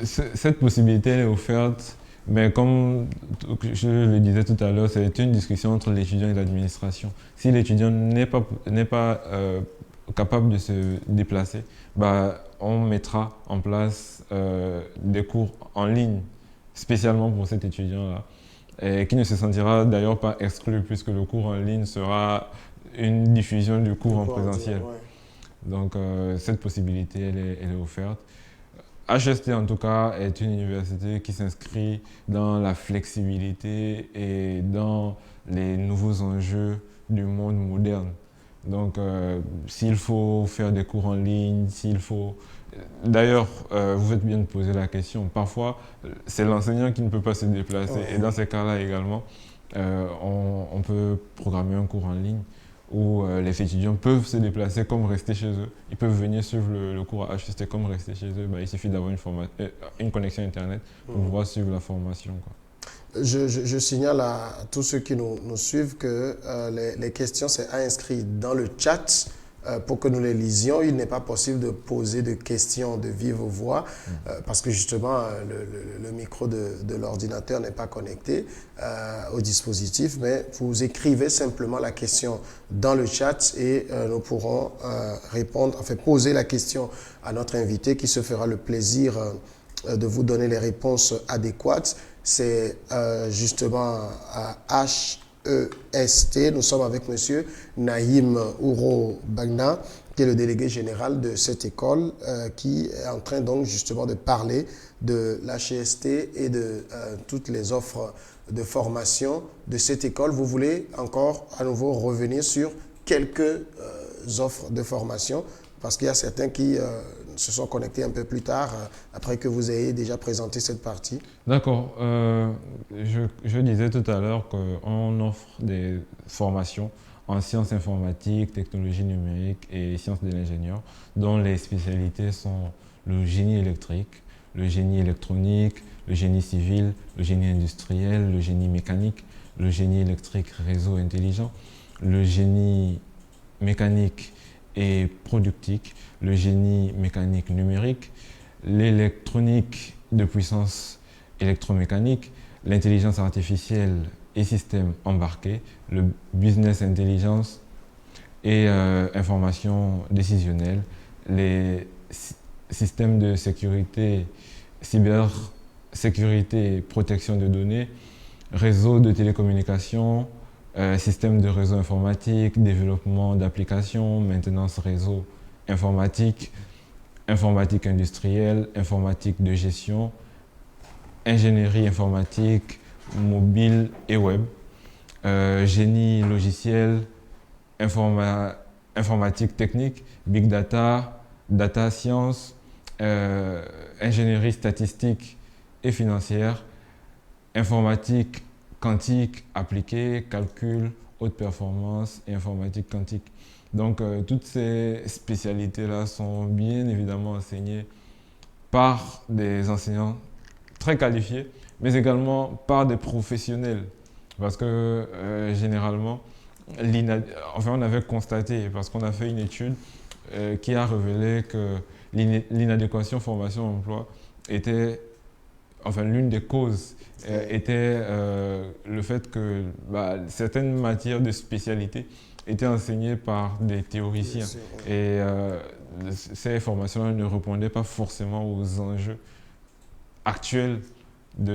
Cette possibilité est offerte, mais comme je le disais tout à l'heure, c'est une discussion entre l'étudiant et l'administration. Si l'étudiant n'est pas capable de se déplacer, on mettra en place des cours en ligne spécialement pour cet étudiant-là, et qui ne se sentira d'ailleurs pas exclu puisque le cours en ligne sera une diffusion du cours en présentiel. Donc cette possibilité, elle est offerte. HEST en tout cas est une université qui s'inscrit dans la flexibilité et dans les nouveaux enjeux du monde moderne. Donc s'il faut faire des cours en ligne, D'ailleurs, vous faites bien de poser la question. Parfois, c'est l'enseignant qui ne peut pas se déplacer. Et dans ces cas-là également, on peut programmer un cours en ligne. où les étudiants peuvent se déplacer comme rester chez eux. Ils peuvent venir suivre le cours à HST comme rester chez eux. Il suffit d'avoir une connexion Internet pour pouvoir suivre la formation, quoi. Je signale à tous ceux qui nous suivent que les questions, c'est à inscrire dans le chat pour que nous les lisions. Il n'est pas possible de poser de questions de vive voix parce que justement, le micro de l'ordinateur n'est pas connecté au dispositif, mais vous écrivez simplement la question dans le chat et nous pourrons répondre, enfin poser la question à notre invité qui se fera le plaisir de vous donner les réponses adéquates. C'est justement à HEST. Nous sommes avec M. Naïm Ouro-Bagna, qui est le délégué général de cette école, qui est en train donc justement de parler de l'HEST et de toutes les offres de formation de cette école. Vous voulez encore à nouveau revenir sur quelques offres de formation parce qu'il y a certains qui se sont connectés un peu plus tard, après que vous ayez déjà présenté cette partie. D'accord. Je disais tout à l'heure qu'on offre des formations en sciences informatiques, technologies numériques et sciences de l'ingénieur, dont les spécialités sont le génie électrique, le génie électronique, le génie civil, le génie industriel, le génie mécanique, le génie électrique réseau intelligent, le génie mécanique et productique, le génie mécanique numérique, l'électronique de puissance électromécanique, l'intelligence artificielle et systèmes embarqués, le business intelligence et information décisionnelle, les systèmes de sécurité, cybersécurité et protection de données, réseau de télécommunications, système de réseau informatique, développement d'applications, maintenance réseau informatique, informatique industrielle, informatique de gestion, ingénierie informatique, mobile et web, génie logiciel, informatique technique, big data, data science, ingénierie statistique et financière, informatique quantique appliquée, calcul, haute performance et informatique quantique. Donc, toutes ces spécialités-là sont bien évidemment enseignées par des enseignants très qualifiés, mais également par des professionnels. Parce que généralement, on avait constaté, parce qu'on a fait une étude qui a révélé que l'inadéquation formation-emploi était, enfin l'une des causes était le fait que certaines matières de spécialité étaient enseignées par des théoriciens. Et ces formations ne répondaient pas forcément aux enjeux actuels du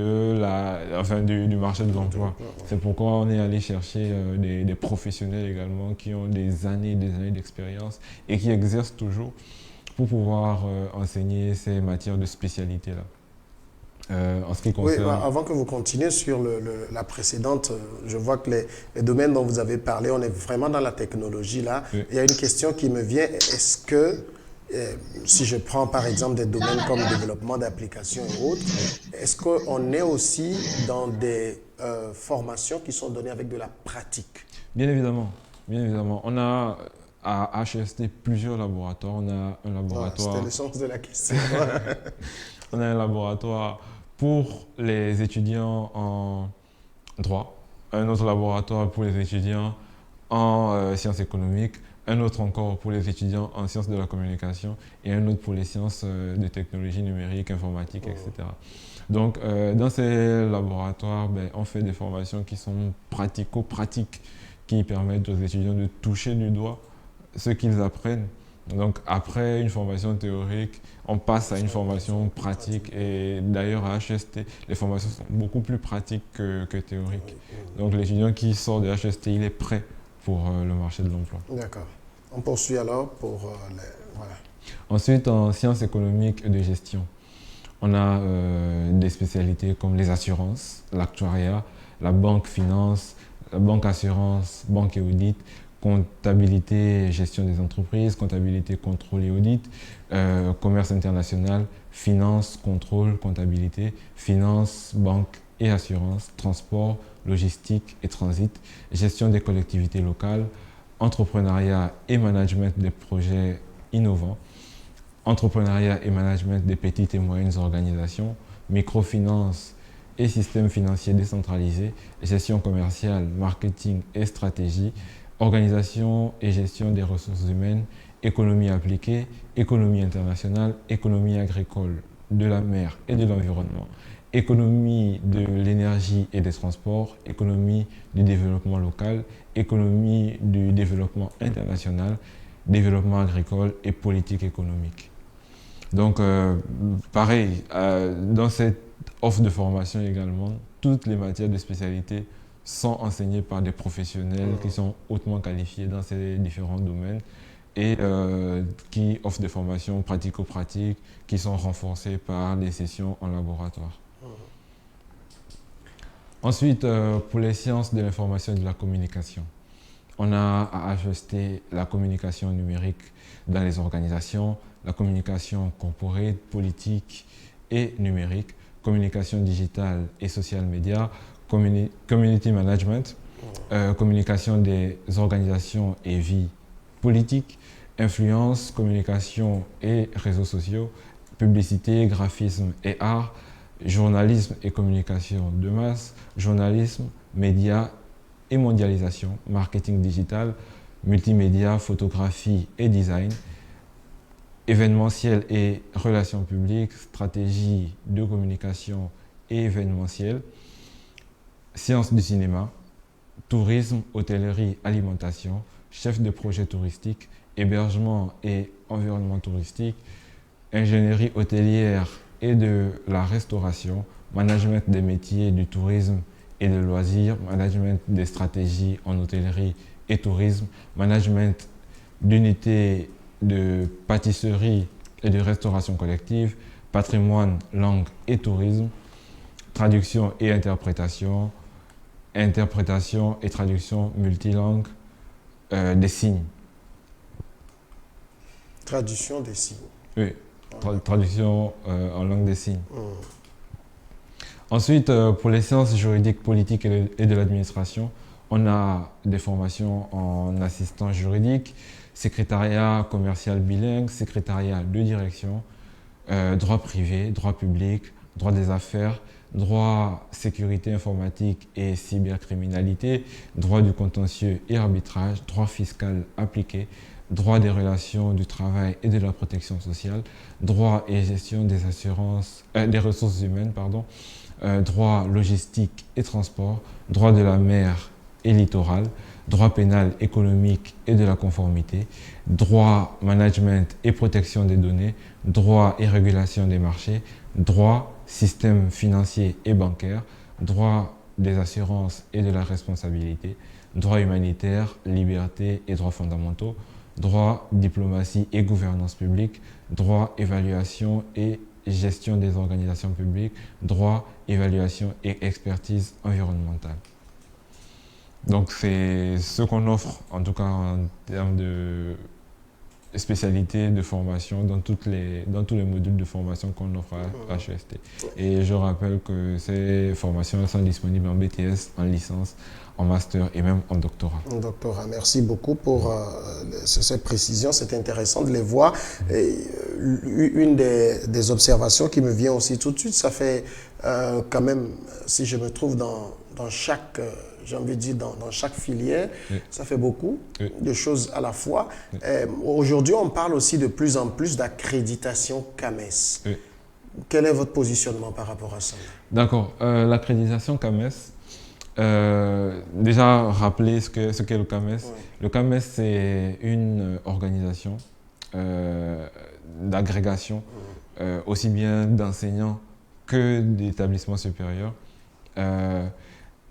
marché de l'emploi. C'est pourquoi on est allé chercher des professionnels également qui ont des années d'expérience et qui exercent toujours pour pouvoir enseigner ces matières de spécialité-là. En ce qui concerne... Oui, avant que vous continuiez sur la précédente, je vois que les domaines dont vous avez parlé, on est vraiment dans la technologie là. Oui. Il y a une question qui me vient. Est-ce que, si je prends par exemple des domaines comme le développement d'applications et autres, est-ce qu'on est aussi dans des formations qui sont données avec de la pratique? Bien évidemment, bien évidemment. On a à HEST plusieurs laboratoires. On a un laboratoire... C'était le sens de la question. On a un laboratoire pour les étudiants en droit, un autre laboratoire pour les étudiants en sciences économiques, un autre encore pour les étudiants en sciences de la communication et un autre pour les sciences de technologie numérique, informatique, etc. Donc, dans ces laboratoires, on fait des formations qui sont pratico-pratiques, qui permettent aux étudiants de toucher du doigt ce qu'ils apprennent. Donc, après une formation théorique, on passe à une formation pratique. Et d'ailleurs, à HEST, les formations sont beaucoup plus pratiques que théoriques. Donc, l'étudiant qui sort de HEST, il est prêt pour le marché de l'emploi. D'accord. On poursuit alors pour voilà. Ensuite, en sciences économiques et de gestion, on a des spécialités comme les assurances, l'actuariat, la banque finance, la banque assurance, banque et audit, comptabilité et gestion des entreprises, comptabilité, contrôle et audit, commerce international, finance, contrôle, comptabilité, finance, banque et assurance, transport, logistique et transit, gestion des collectivités locales, entrepreneuriat et management des projets innovants, entrepreneuriat et management des petites et moyennes organisations, microfinance et système financier décentralisé, gestion commerciale, marketing et stratégie, organisation et gestion des ressources humaines, économie appliquée, économie internationale, économie agricole, de la mer et de l'environnement, économie de l'énergie et des transports, économie du développement local, économie du développement international, développement agricole et politique économique. Donc, pareil, dans cette offre de formation également, toutes les matières de spécialité sont enseignées par des professionnels qui sont hautement qualifiés dans ces différents domaines et qui offrent des formations pratico-pratiques qui sont renforcées par des sessions en laboratoire. Ensuite, pour les sciences de l'information et de la communication, on a à HEST la communication numérique dans les organisations, la communication corporate, politique et numérique, communication digitale et social media, community management, communication des organisations et vie politique, influence, communication et réseaux sociaux, publicité, graphisme et art, journalisme et communication de masse, journalisme, médias et mondialisation, marketing digital, multimédia, photographie et design, événementiel et relations publiques, stratégie de communication et événementiel, sciences du cinéma, tourisme, hôtellerie, alimentation, chef de projet touristique, hébergement et environnement touristique, ingénierie hôtelière et de la restauration, management des métiers du tourisme et de loisirs, management des stratégies en hôtellerie et tourisme, management d'unités de pâtisserie et de restauration collective, patrimoine, langue et tourisme, traduction et interprétation, interprétation et traduction multilangue, des signes. Traduction des signes. Oui, traduction en langue des signes. Ensuite, pour les sciences juridiques, politiques et de l'administration, on a des formations en assistant juridique, secrétariat commercial bilingue, secrétariat de direction, droit privé, droit public, droit des affaires, droit sécurité informatique et cybercriminalité, droit du contentieux et arbitrage, droit fiscal appliqué, droit des relations du travail et de la protection sociale, droit et gestion des assurances, des ressources humaines, droit logistique et transport, droit de la mer et littoral, droit pénal économique et de la conformité, droit management et protection des données, droit et régulation des marchés, droit système financier et bancaire, droit des assurances et de la responsabilité, droit humanitaire, liberté et droits fondamentaux, droit, diplomatie et gouvernance publique, droit, évaluation et gestion des organisations publiques, droit, évaluation et expertise environnementale. Donc c'est ce qu'on offre, en tout cas en termes de spécialités de formation dans tous les modules de formation qu'on offre à HEST. Et je rappelle que ces formations sont disponibles en BTS, en licence, en master et même en doctorat. En doctorat, merci beaucoup pour cette précision, c'est intéressant de les voir. Et, une des observations qui me vient aussi tout de suite, ça fait quand même, si je me trouve dans chaque, j'ai envie de dire, dans chaque filière, oui. Ça fait beaucoup oui. de choses à la fois. Oui. Aujourd'hui, on parle aussi de plus en plus d'accréditation CAMES. Oui. Quel est votre positionnement par rapport à ça? D'accord. L'accréditation CAMES, déjà rappeler ce qu'est le CAMES. Oui. Le CAMES, c'est une organisation d'agrégation, aussi bien d'enseignants que d'établissements supérieurs.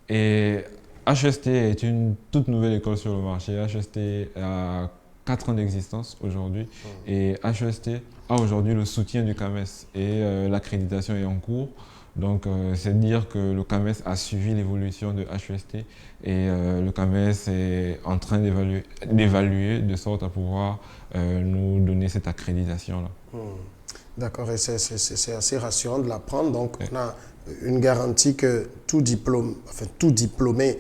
Et HEST est une toute nouvelle école sur le marché. HEST a 4 ans d'existence aujourd'hui et HEST a aujourd'hui le soutien du CAMES et l'accréditation est en cours. Donc, c'est dire que le CAMES a suivi l'évolution de HEST et le CAMES est en train d'évaluer de sorte à pouvoir nous donner cette accréditation-là. D'accord, et c'est assez rassurant de l'apprendre. Donc, on a une garantie que tout diplômé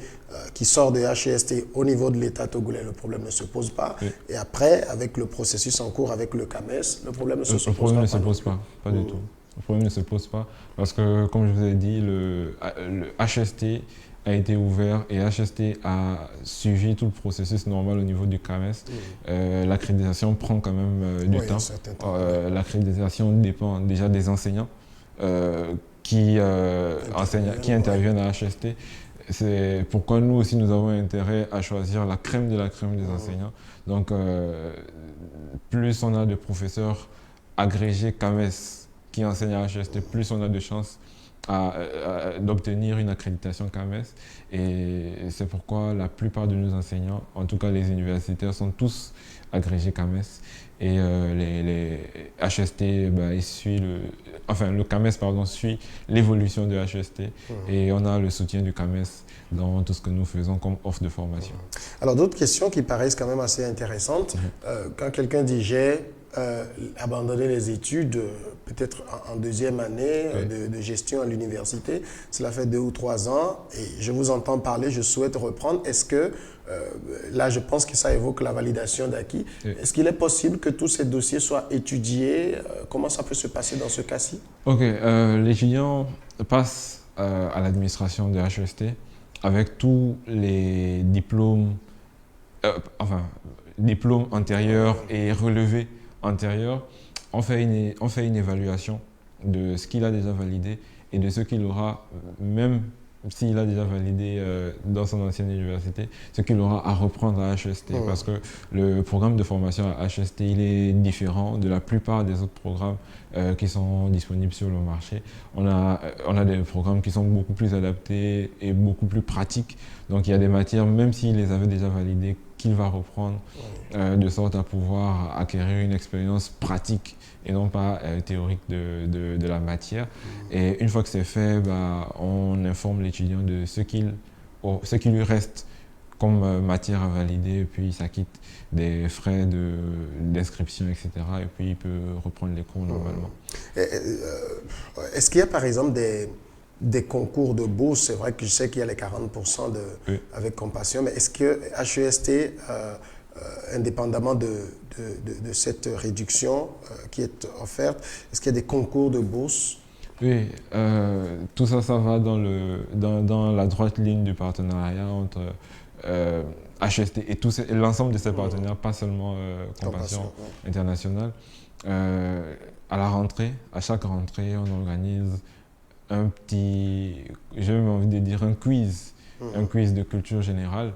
qui sort de HEST au niveau de l'État togolais, le problème ne se pose pas. Oui. Et après, avec le processus en cours avec le CAMES, le problème ne se pose pas. Le problème ne se pose pas du tout. Le problème ne se pose pas parce que, comme je vous ai dit, le HST a été ouvert et HST a suivi tout le processus normal au niveau du CAMES. L'accréditation prend quand même du temps. L'accréditation dépend déjà des enseignants qui interviennent à HST. C'est pourquoi nous aussi nous avons intérêt à choisir la crème de la crème des enseignants. Donc plus on a de professeurs agrégés CAMES qui enseignent à HST, plus on a de chances d'obtenir une accréditation CAMES. Et c'est pourquoi la plupart de nos enseignants, en tout cas les universitaires, sont tous agrégés CAMES. Et les HST, le CAMES suit l'évolution de HST. Et on a le soutien du CAMES dans tout ce que nous faisons comme offre de formation. Alors d'autres questions qui paraissent quand même assez intéressantes. Quand quelqu'un dit j'ai abandonné les études, peut-être en deuxième année de gestion à l'université, cela fait 2 ou 3 ans, et je vous entends parler, je souhaite reprendre. Est-ce que, là je pense que ça évoque la validation d'acquis, est-ce qu'il est possible que tous ces dossiers soient étudiés? Comment ça peut se passer dans ce cas-ci? Ok, l'étudiant passe à l'administration de HEST avec tous les diplômes, diplômes antérieurs et relevés antérieurs. On fait une évaluation de ce qu'il a déjà validé et de ce qu'il aura, même s'il a déjà validé dans son ancienne université, ce qu'il aura à reprendre à HEST. Parce que le programme de formation à HEST, il est différent de la plupart des autres programmes qui sont disponibles sur le marché. On a des programmes qui sont beaucoup plus adaptés et beaucoup plus pratiques. Donc il y a des matières, même s'il les avait déjà validées, qu'il va reprendre de sorte à pouvoir acquérir une expérience pratique et non pas théorique de la matière. Et une fois que c'est fait, on informe l'étudiant de ce qui lui reste comme matière à valider, et puis il s'acquitte des frais d'inscription, etc. Et puis il peut reprendre les cours normalement. Est-ce qu'il y a par exemple des concours de bourse? C'est vrai que je sais qu'il y a les 40% avec Compassion, mais est-ce que HEST, indépendamment de cette réduction qui est offerte, est-ce qu'il y a des concours de bourse? Oui, tout ça, ça va dans la droite ligne du partenariat entre HEST et l'ensemble de ces partenaires, pas seulement Compassion Internationale. À la rentrée, à chaque rentrée, on organise un petit, j'ai même envie de dire un quiz de culture générale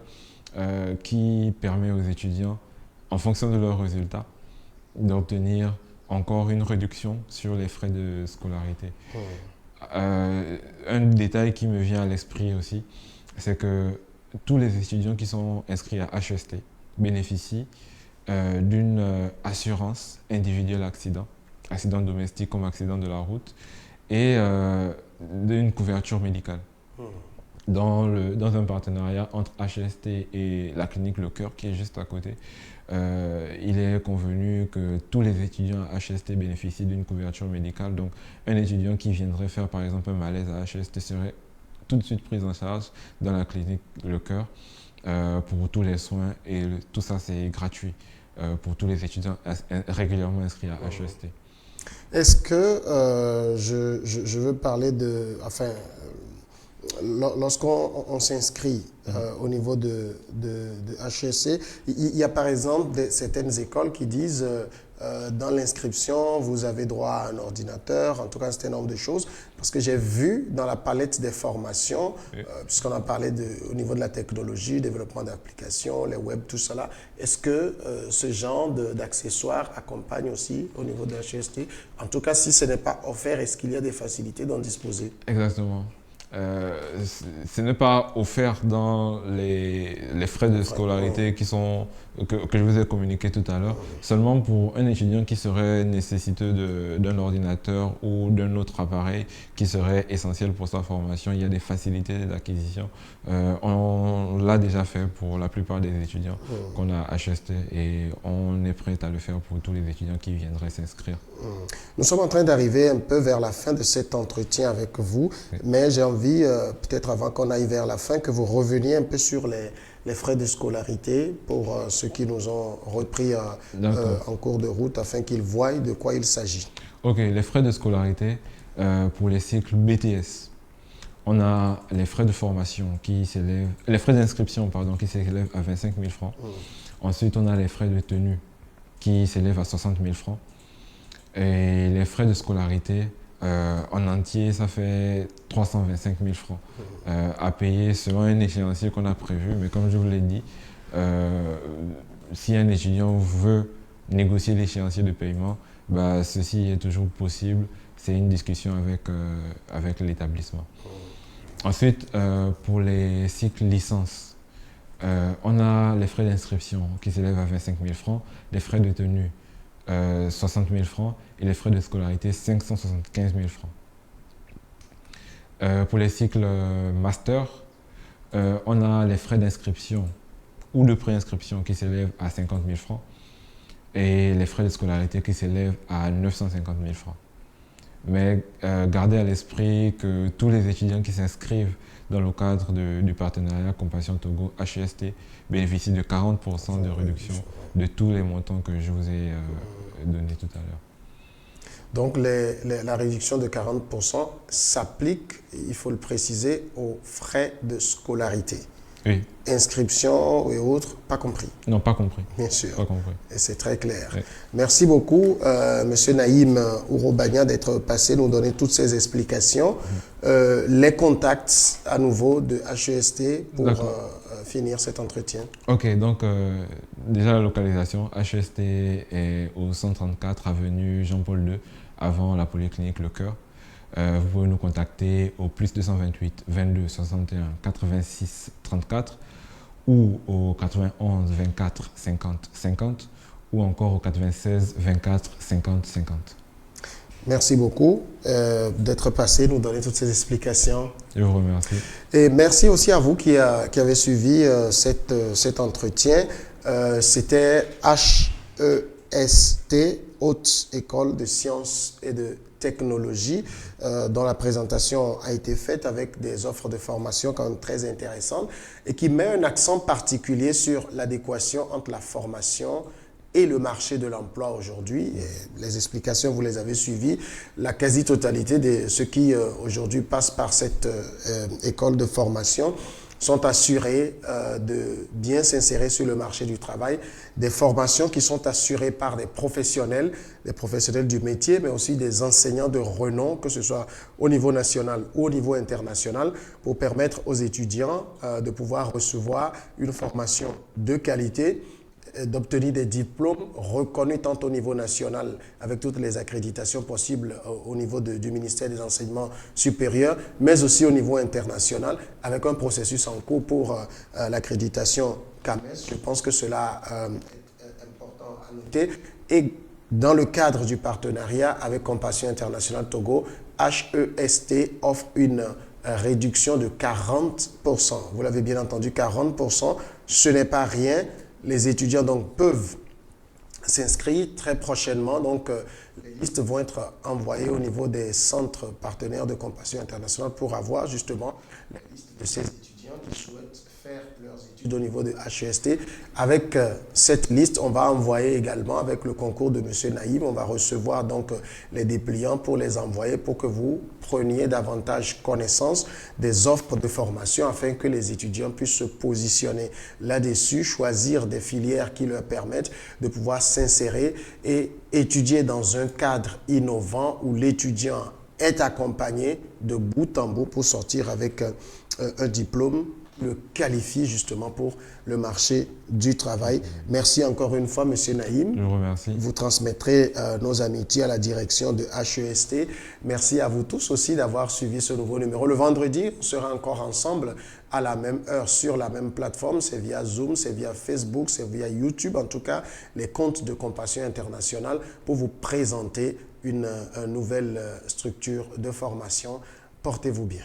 qui permet aux étudiants, en fonction de leurs résultats, d'obtenir encore une réduction sur les frais de scolarité. Un détail qui me vient à l'esprit aussi, c'est que tous les étudiants qui sont inscrits à HEST bénéficient d'une assurance individuelle accident domestique comme accident de la route, et d'une couverture médicale. Dans un partenariat entre HEST et la clinique Le Cœur, qui est juste à côté, il est convenu que tous les étudiants à HEST bénéficient d'une couverture médicale. Donc, un étudiant qui viendrait faire par exemple un malaise à HEST serait tout de suite pris en charge dans la clinique Le Cœur pour tous les soins, et tout ça c'est gratuit pour tous les étudiants régulièrement inscrits à HEST. Est-ce que je veux parler de... Enfin, lorsqu'on s'inscrit au niveau de HESC, il y a par exemple certaines écoles qui disent dans l'inscription, vous avez droit à un ordinateur, en tout cas un certain nombre de choses, parce que j'ai vu dans la palette des formations, puisqu'on a parlé au niveau de la technologie, développement d'applications, les web, tout cela, est-ce que ce genre d'accessoires accompagne aussi au niveau de HEST? En tout cas, si ce n'est pas offert, est-ce qu'il y a des facilités d'en disposer? Exactement. Ce n'est pas offert dans les frais de scolarité qui sont que je vous ai communiqué tout à l'heure. Seulement pour un étudiant qui serait nécessiteux d'un ordinateur ou d'un autre appareil qui serait essentiel pour sa formation, il y a des facilités d'acquisition. On l'a déjà fait pour la plupart des étudiants qu'on a HST et on est prêt à le faire pour tous les étudiants qui viendraient s'inscrire. Nous sommes en train d'arriver un peu vers la fin de cet entretien avec vous, mais j'ai envie, peut-être avant qu'on aille vers la fin, que vous reveniez un peu sur les frais de scolarité pour ceux qui nous ont repris en cours de route afin qu'ils voient de quoi il s'agit. Ok, les frais de scolarité pour les cycles BTS. On a les frais de formation qui s'élèvent, les frais d'inscription pardon, qui s'élèvent à 25 000 francs. Ensuite, on a les frais de tenue qui s'élèvent à 60 000 francs. Et les frais de scolarité en entier, ça fait 325 000 francs à payer selon un échéancier qu'on a prévu. Mais comme je vous l'ai dit, si un étudiant veut négocier l'échéancier de paiement, bah, ceci est toujours possible. C'est une discussion avec l'établissement. Ensuite, pour les cycles licence, on a les frais d'inscription qui s'élèvent à 25 000 francs, les frais de tenue 60 000 francs et les frais de scolarité 575 000 francs. Pour les cycles master, on a les frais d'inscription ou de préinscription qui s'élèvent à 50 000 francs et les frais de scolarité qui s'élèvent à 950 000 francs. Mais gardez à l'esprit que tous les étudiants qui s'inscrivent dans le cadre du partenariat Compassion Togo HEST bénéficient de 40% de réduction de tous les montants que je vous ai donnés tout à l'heure. Donc la réduction de 40% s'applique, il faut le préciser, aux frais de scolarité. Oui. Inscription et autres, pas compris. Non, pas compris. Bien sûr. Pas compris. Et c'est très clair. Oui. Merci beaucoup, Monsieur Naïm Ourobagna, d'être passé nous donner toutes ces explications. Les contacts à nouveau de HEST pour finir cet entretien. Ok, donc déjà la localisation, HEST est au 134 avenue Jean-Paul II, avant la polyclinique Le Cœur. Vous pouvez nous contacter au plus 228 22 61 86 34 ou au 91 24 50 50 ou encore au 96 24 50 50. Merci beaucoup d'être passé, nous donner toutes ces explications. Je vous remercie. Et merci aussi à vous qui avez suivi cet entretien. C'était HEST, Haute École de Sciences et de Technologie, dont la présentation a été faite avec des offres de formation quand même très intéressantes et qui met un accent particulier sur l'adéquation entre la formation et le marché de l'emploi aujourd'hui. Les explications, vous les avez suivies. La quasi-totalité de ceux qui aujourd'hui passent par cette école de formation sont assurés de bien s'insérer sur le marché du travail. Des formations qui sont assurées par des professionnels du métier, mais aussi des enseignants de renom, que ce soit au niveau national ou au niveau international, pour permettre aux étudiants de pouvoir recevoir une formation de qualité, d'obtenir des diplômes reconnus tant au niveau national avec toutes les accréditations possibles au niveau du ministère des Enseignements supérieurs, mais aussi au niveau international avec un processus en cours pour l'accréditation CAMES. Je pense que cela est important à noter. Et dans le cadre du partenariat avec Compassion Internationale Togo, HEST offre une réduction de 40%. Vous l'avez bien entendu, 40%, ce n'est pas rien. Les étudiants donc peuvent s'inscrire très prochainement. Donc, les listes vont être envoyées au niveau des centres partenaires de Compassion Internationale pour avoir justement la liste de ces étudiants qui souhaitent faire leurs études au niveau de HEST. Avec cette liste, on va envoyer également, avec le concours de M. Naïm, on va recevoir donc les dépliants pour les envoyer pour que vous preniez davantage connaissance des offres de formation afin que les étudiants puissent se positionner là-dessus, choisir des filières qui leur permettent de pouvoir s'insérer et étudier dans un cadre innovant où l'étudiant est accompagné de bout en bout pour sortir avec un diplôme le qualifie justement pour le marché du travail. Merci encore une fois, Monsieur Naïm. Je vous remercie. Vous transmettrez nos amitiés à la direction de HEST. Merci à vous tous aussi d'avoir suivi ce nouveau numéro. Le vendredi, on sera encore ensemble à la même heure sur la même plateforme. C'est via Zoom, c'est via Facebook, c'est via YouTube. En tout cas, les comptes de Compassion Internationale pour vous présenter une nouvelle structure de formation. Portez-vous bien.